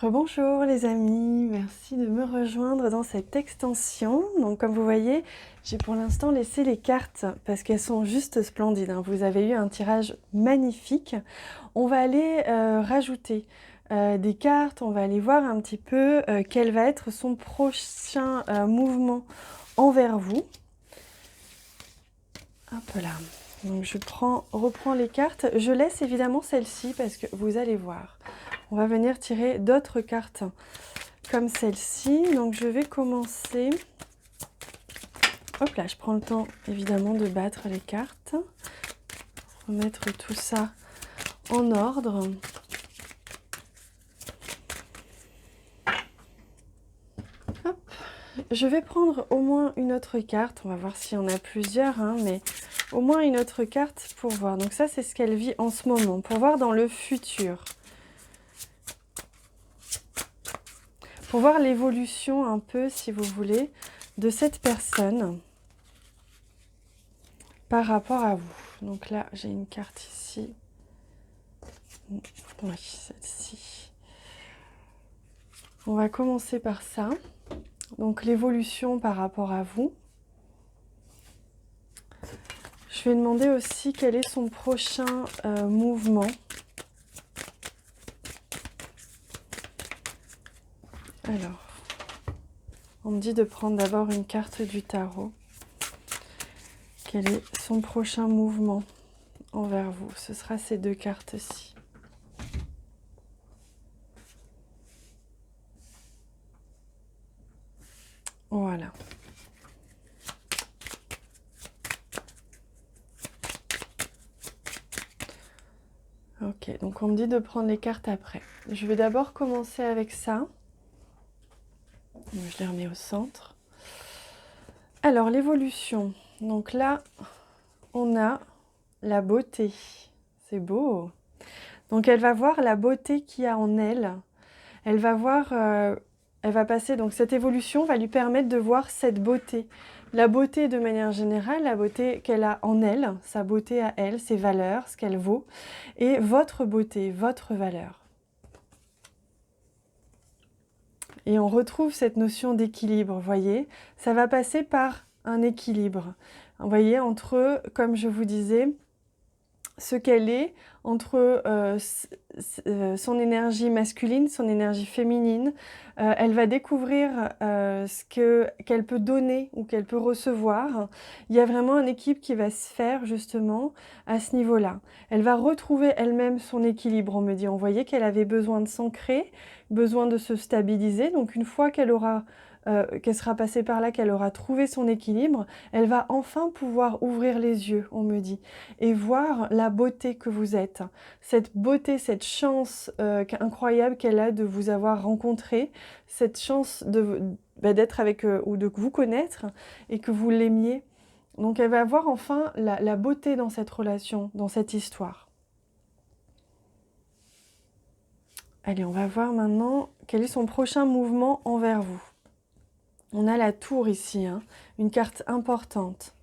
Rebonjour les amis, merci de me rejoindre dans cette extension. Donc comme vous voyez, j'ai pour l'instant laissé les cartes parce qu'elles sont juste splendides, hein. Vous avez eu un tirage magnifique. On va aller rajouter des cartes, on va aller voir un petit peu quel va être son prochain mouvement envers vous. Hop là. Donc je reprends les cartes. Je laisse évidemment celle-ci parce que vous allez voir. On va venir tirer d'autres cartes comme celle-ci. Donc je vais commencer. Hop là, je prends le temps évidemment de battre les cartes. Remettre tout ça en ordre. Hop. Je vais prendre au moins une autre carte. On va voir s'il y en a plusieurs, hein, mais au moins une autre carte pour voir. Donc ça, c'est ce qu'elle vit en ce moment, pour voir dans le futur. Pour voir l'évolution un peu, si vous voulez, de cette personne par rapport à vous. Donc là, j'ai une carte ici. Oui, celle-ci. On va commencer par ça. Donc l'évolution par rapport à vous. Je vais demander aussi quel est son prochain mouvement. Alors, on me dit de prendre d'abord une carte du tarot. Quel est son prochain mouvement envers vous? Ce sera ces deux cartes-ci. Voilà. Ok, donc on me dit de prendre les cartes après. Je vais d'abord commencer avec ça. Je les remets au centre. Alors, l'évolution. Donc là, on a la beauté. C'est beau. Donc, elle va voir la beauté qu'il y a en elle. Elle va voir, elle va passer, donc cette évolution va lui permettre de voir cette beauté. La beauté de manière générale, la beauté qu'elle a en elle, sa beauté à elle, ses valeurs, ce qu'elle vaut, et votre beauté, votre valeur. Et on retrouve cette notion d'équilibre, vous voyez. Ça va passer par un équilibre. Vous voyez, entre, comme je vous disais, ce qu'elle est, entre son énergie masculine, son énergie féminine. Elle va découvrir qu'elle peut donner ou qu'elle peut recevoir. Il y a vraiment un équilibre qui va se faire justement à ce niveau-là. Elle va retrouver elle-même son équilibre, on me dit. On voyait qu'elle avait besoin de s'ancrer, besoin de se stabiliser. Donc une fois qu'elle sera passée par là, qu'elle aura trouvé son équilibre, elle va enfin pouvoir ouvrir les yeux, on me dit, et voir la beauté que vous êtes. Cette beauté, cette chance incroyable qu'elle a de vous avoir rencontré, cette chance d'être avec ou de vous connaître et que vous l'aimiez. Donc elle va voir enfin la beauté dans cette relation, dans cette histoire. Allez, on va voir maintenant quel est son prochain mouvement envers vous. On a la tour ici, hein, une carte importante.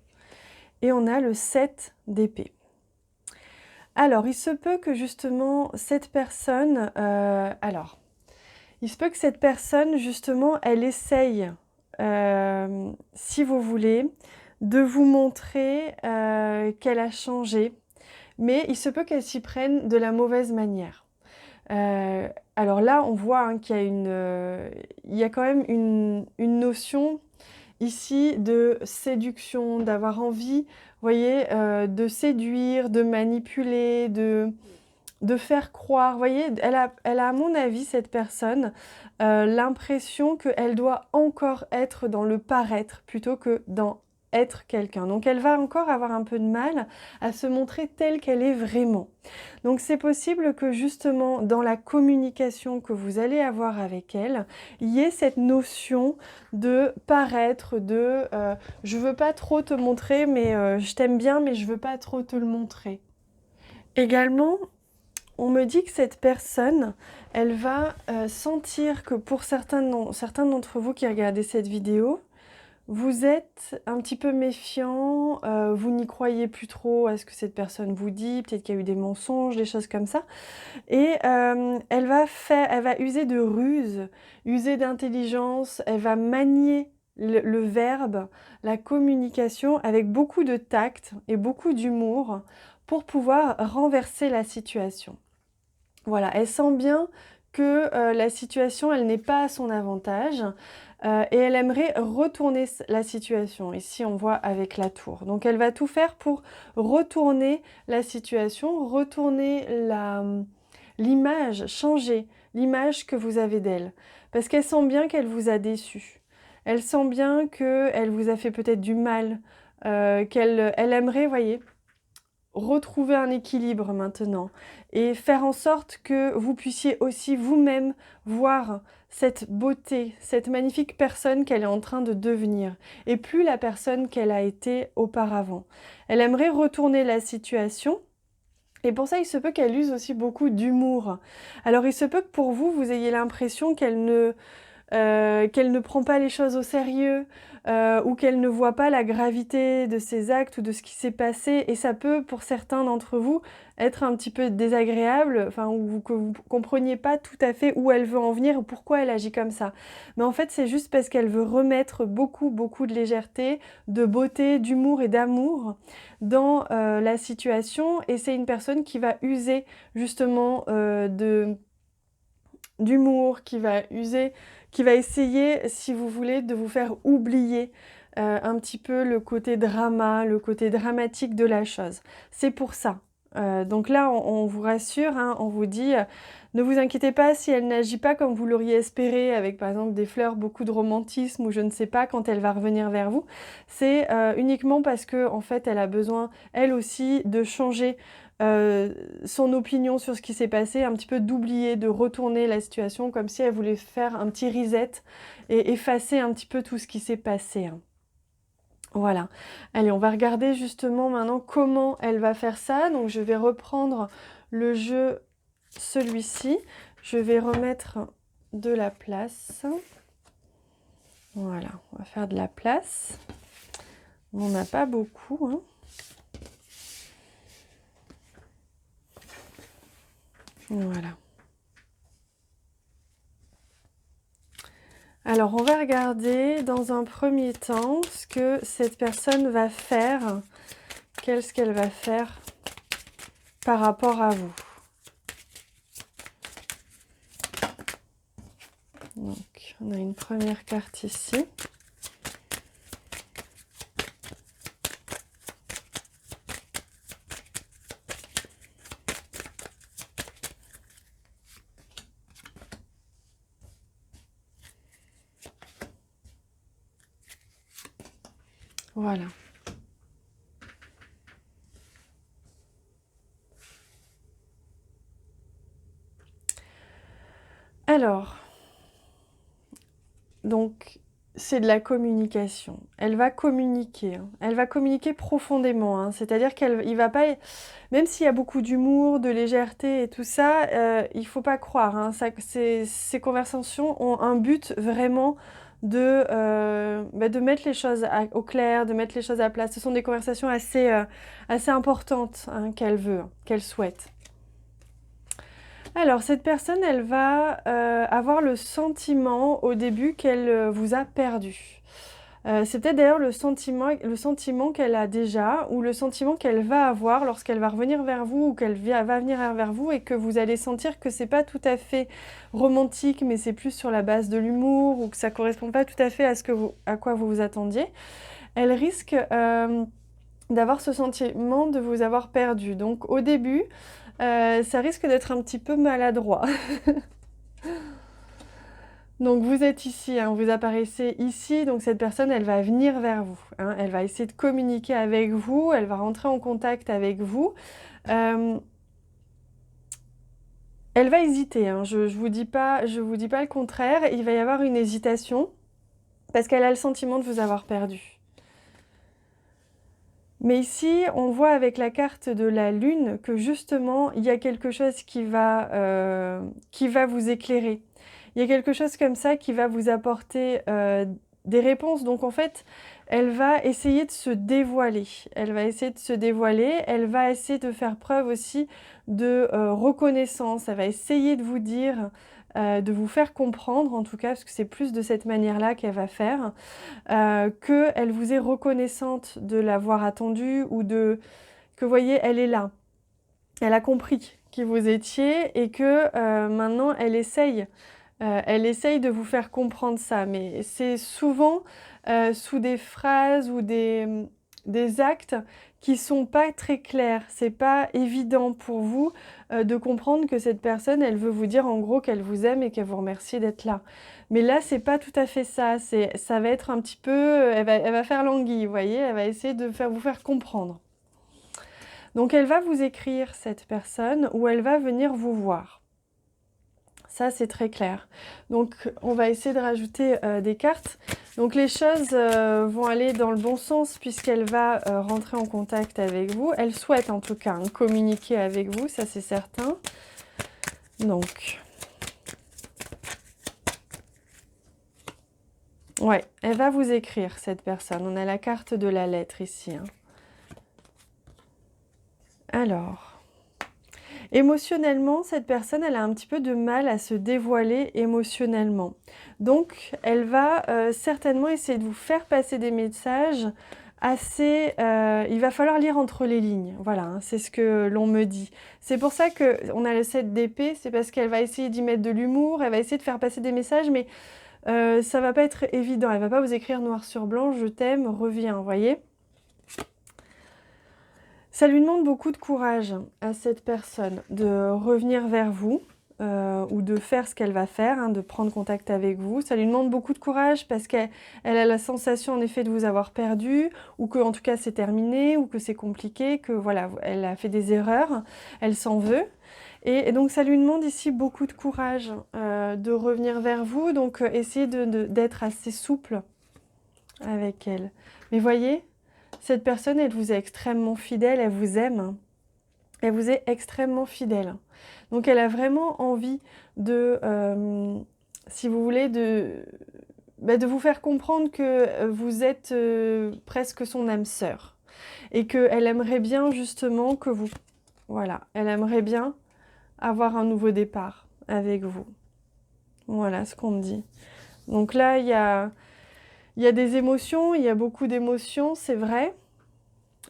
Et on a le 7 d'épée. Alors, il se peut que justement cette personne... il se peut que cette personne, justement, elle essaye, si vous voulez, de vous montrer qu'elle a changé. Mais il se peut qu'elle s'y prenne de la mauvaise manière. Alors là, on voit hein, qu'il y a il y a quand même une notion ici de séduction, d'avoir envie, vous voyez, de séduire, de manipuler, de faire croire. Vous voyez, elle a à mon avis, cette personne, l'impression qu'elle doit encore être dans le paraître plutôt que dans être quelqu'un. Donc elle va encore avoir un peu de mal à se montrer telle qu'elle est vraiment. Donc c'est possible que justement dans la communication que vous allez avoir avec elle, il y ait cette notion de paraître, de je veux pas trop te montrer mais je t'aime bien mais je veux pas trop te le montrer. Également, on me dit que cette personne, elle va sentir que pour certains d'entre vous qui regardez cette vidéo, vous êtes un petit peu méfiant, vous n'y croyez plus trop à ce que cette personne vous dit, peut-être qu'il y a eu des mensonges, des choses comme ça. Et elle va user de ruse, user d'intelligence, elle va manier le verbe, la communication avec beaucoup de tact et beaucoup d'humour pour pouvoir renverser la situation. Voilà, elle sent bien que la situation, elle n'est pas à son avantage et elle aimerait retourner la situation. Ici, on voit avec la tour. Donc, elle va tout faire pour retourner la situation, retourner l'image, changer l'image que vous avez d'elle. Parce qu'elle sent bien qu'elle vous a déçu. Elle sent bien qu'elle vous a fait peut-être du mal, elle aimerait, voyez, retrouver un équilibre maintenant et faire en sorte que vous puissiez aussi vous-même voir cette beauté, cette magnifique personne qu'elle est en train de devenir et plus la personne qu'elle a été auparavant. Elle aimerait retourner la situation et pour ça, il se peut qu'elle use aussi beaucoup d'humour. Alors il se peut que pour vous, vous ayez l'impression qu'elle ne prend pas les choses au sérieux ou qu'elle ne voit pas la gravité de ses actes ou de ce qui s'est passé. Et ça peut, pour certains d'entre vous, être un petit peu désagréable, ou que vous ne compreniez pas tout à fait où elle veut en venir ou pourquoi elle agit comme ça. Mais en fait, c'est juste parce qu'elle veut remettre beaucoup, beaucoup de légèreté, de beauté, d'humour et d'amour dans la situation. Et c'est une personne qui va user justement d'humour, qui va essayer, si vous voulez, de vous faire oublier un petit peu le côté drama, le côté dramatique de la chose. C'est pour ça. Donc là, on vous rassure, hein, on vous dit, ne vous inquiétez pas si elle n'agit pas comme vous l'auriez espéré, avec par exemple des fleurs, beaucoup de romantisme, ou je ne sais pas, quand elle va revenir vers vous. C'est uniquement parce que, en fait, elle a besoin, elle aussi, de changer son opinion sur ce qui s'est passé, un petit peu d'oublier, de retourner la situation, comme si elle voulait faire un petit reset et effacer un petit peu tout ce qui s'est passé. Hein. Voilà. Allez, on va regarder justement maintenant comment elle va faire ça. Donc je vais reprendre le jeu, celui-ci. Je vais remettre de la place. Voilà, on va faire de la place. On n'en a pas beaucoup, hein. Voilà. Alors, on va regarder dans un premier temps ce que cette personne va faire, qu'est-ce qu'elle va faire par rapport à vous. Donc, on a une première carte ici. Voilà. Alors, donc, c'est de la communication. Elle va communiquer. Hein. Elle va communiquer profondément. Hein. C'est-à-dire qu'il va pas... Même s'il y a beaucoup d'humour, de légèreté et tout ça, il ne faut pas croire. Hein. Ces conversations ont un but vraiment de mettre les choses au clair, de mettre les choses à plat. Ce sont des conversations assez importantes hein, qu'elle veut, qu'elle souhaite. Alors, cette personne, elle va avoir le sentiment au début qu'elle vous a perdu. C'est peut-être d'ailleurs le sentiment qu'elle a déjà ou le sentiment qu'elle va avoir lorsqu'elle va revenir vers vous ou qu'elle va venir vers vous et que vous allez sentir que c'est pas tout à fait romantique mais c'est plus sur la base de l'humour ou que ça correspond pas tout à fait à quoi vous vous attendiez. Elle risque d'avoir ce sentiment de vous avoir perdu. Donc au début, ça risque d'être un petit peu maladroit. Donc vous êtes ici, hein, vous apparaissez ici, donc cette personne, elle va venir vers vous. Hein, elle va essayer de communiquer avec vous, elle va rentrer en contact avec vous. Elle va hésiter, hein, je vous dis pas le contraire, il va y avoir une hésitation parce qu'elle a le sentiment de vous avoir perdu. Mais ici, on voit avec la carte de la lune que justement, il y a quelque chose qui va vous éclairer. Il y a quelque chose comme ça qui va vous apporter des réponses. Donc en fait, elle va essayer de se dévoiler. Elle va essayer de se dévoiler. Elle va essayer de faire preuve aussi de reconnaissance. Elle va essayer de vous dire, de vous faire comprendre, en tout cas, parce que c'est plus de cette manière-là qu'elle va faire, qu'elle vous est reconnaissante de l'avoir attendue ou de... que vous voyez, elle est là. Elle a compris qui vous étiez et que maintenant, elle essaye de vous faire comprendre ça, mais c'est souvent sous des phrases ou des actes qui sont pas très clairs. C'est pas évident pour vous de comprendre que cette personne, elle veut vous dire en gros qu'elle vous aime et qu'elle vous remercie d'être là. Mais là, c'est pas tout à fait ça. Ça va être un petit peu, elle va faire l'anguille, vous voyez, elle va essayer de vous faire comprendre. Donc elle va vous écrire, cette personne, ou elle va venir vous voir. Ça, c'est très clair. Donc, on va essayer de rajouter des cartes. Donc, les choses vont aller dans le bon sens puisqu'elle va rentrer en contact avec vous. Elle souhaite en tout cas communiquer avec vous, ça c'est certain. Donc, ouais, elle va vous écrire, cette personne. On a la carte de la lettre ici. Hein. Alors... Émotionnellement, cette personne, elle a un petit peu de mal à se dévoiler émotionnellement. Donc, elle va certainement essayer de vous faire passer des messages assez... il va falloir lire entre les lignes. Voilà, hein, c'est ce que l'on me dit. C'est pour ça qu'on a le 7 d'épée, c'est parce qu'elle va essayer d'y mettre de l'humour, elle va essayer de faire passer des messages, mais ça va pas être évident. Elle va pas vous écrire noir sur blanc, je t'aime, reviens, vous voyez ? Ça lui demande beaucoup de courage à cette personne de revenir vers vous ou de faire ce qu'elle va faire, hein, de prendre contact avec vous. Ça lui demande beaucoup de courage parce qu'elle a la sensation en effet de vous avoir perdu ou que en tout cas c'est terminé ou que c'est compliqué, que voilà, elle a fait des erreurs, elle s'en veut. Et donc ça lui demande ici beaucoup de courage de revenir vers vous, donc essayez d'être assez souple avec elle. Mais voyez, cette personne, elle vous est extrêmement fidèle, elle vous aime. Elle vous est extrêmement fidèle. Donc elle a vraiment envie de, si vous voulez, de vous faire comprendre que vous êtes presque son âme sœur. Et qu'elle aimerait bien justement que vous... Voilà, elle aimerait bien avoir un nouveau départ avec vous. Voilà ce qu'on me dit. Donc là, il y a des émotions, il y a beaucoup d'émotions, c'est vrai.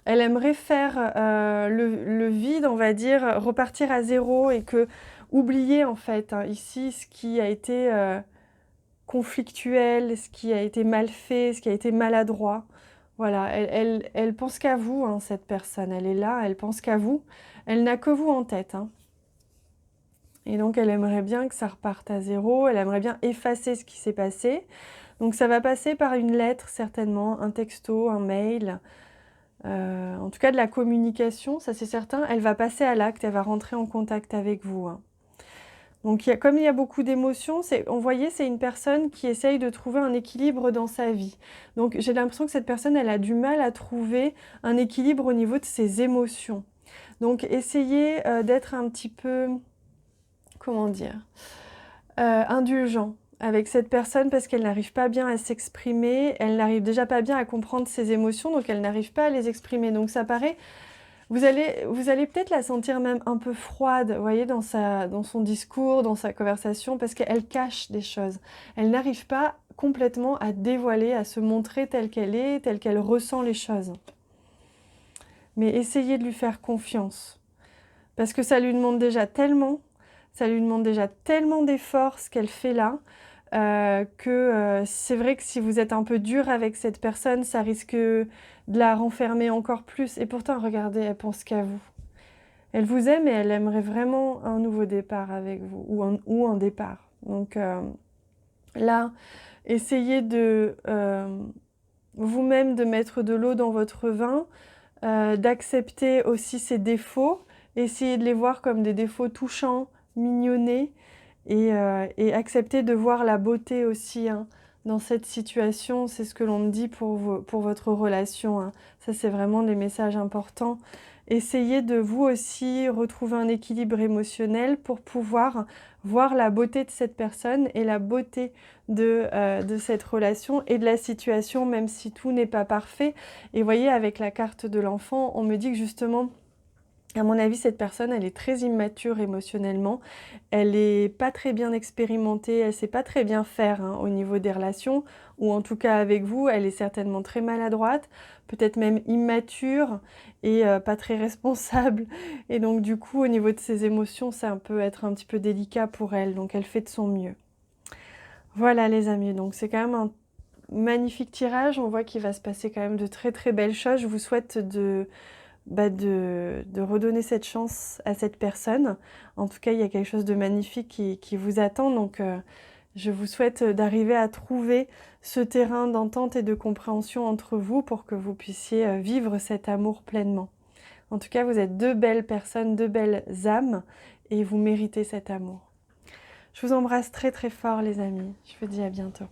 Elle aimerait faire le vide, on va dire, repartir à zéro et que oublier en fait hein, ici ce qui a été conflictuel, ce qui a été mal fait, ce qui a été maladroit. Voilà, elle pense qu'à vous, hein, cette personne. Elle est là, elle pense qu'à vous. Elle n'a que vous en tête. Hein. Et donc, elle aimerait bien que ça reparte à zéro. Elle aimerait bien effacer ce qui s'est passé. Donc, ça va passer par une lettre, certainement, un texto, un mail. En tout cas, de la communication, ça c'est certain. Elle va passer à l'acte, elle va rentrer en contact avec vous. Hein. Donc, comme il y a beaucoup d'émotions, on voyait, c'est une personne qui essaye de trouver un équilibre dans sa vie. Donc, j'ai l'impression que cette personne, elle a du mal à trouver un équilibre au niveau de ses émotions. Donc, essayez d'être un petit peu, comment dire, indulgent avec cette personne parce qu'elle n'arrive pas bien à s'exprimer, elle n'arrive déjà pas bien à comprendre ses émotions, donc elle n'arrive pas à les exprimer. Donc ça paraît, vous allez peut-être la sentir même un peu froide, vous voyez, dans son discours, dans sa conversation, parce qu'elle cache des choses. Elle n'arrive pas complètement à dévoiler, à se montrer telle qu'elle ressent les choses. Mais essayez de lui faire confiance, parce que ça lui demande déjà tellement d'efforts ce qu'elle fait là, que c'est vrai que si vous êtes un peu dur avec cette personne, ça risque de la renfermer encore plus. Et pourtant, regardez, elle pense qu'à vous. Elle vous aime et elle aimerait vraiment un nouveau départ avec vous, ou un départ. Donc là, essayez de vous-même de mettre de l'eau dans votre vin, d'accepter aussi ses défauts, essayez de les voir comme des défauts touchants, mignonnés, et accepter de voir la beauté aussi hein, dans cette situation. C'est ce que l'on me dit pour votre relation. Hein. Ça, c'est vraiment des messages importants. essayez de vous aussi retrouver un équilibre émotionnel pour pouvoir voir la beauté de cette personne et la beauté de cette relation et de la situation, même si tout n'est pas parfait. Et vous voyez, avec la carte de l'enfant, on me dit que justement, à mon avis, cette personne, elle est très immature émotionnellement. Elle n'est pas très bien expérimentée, elle ne sait pas très bien faire au niveau des relations, ou en tout cas avec vous, elle est certainement très maladroite, peut-être même immature et pas très responsable. Et donc du coup, au niveau de ses émotions, ça peut être un petit peu délicat pour elle, donc elle fait de son mieux. Voilà les amis, donc c'est quand même un magnifique tirage. On voit qu'il va se passer quand même de très très belles choses. Je vous souhaite de redonner cette chance à cette personne. En tout cas, il y a quelque chose de magnifique qui vous attend. Donc, je vous souhaite d'arriver à trouver ce terrain d'entente et de compréhension entre vous pour que vous puissiez vivre cet amour pleinement. En tout cas, vous êtes deux belles personnes, deux belles âmes et vous méritez cet amour. Je vous embrasse très très fort les amis. Je vous dis à bientôt.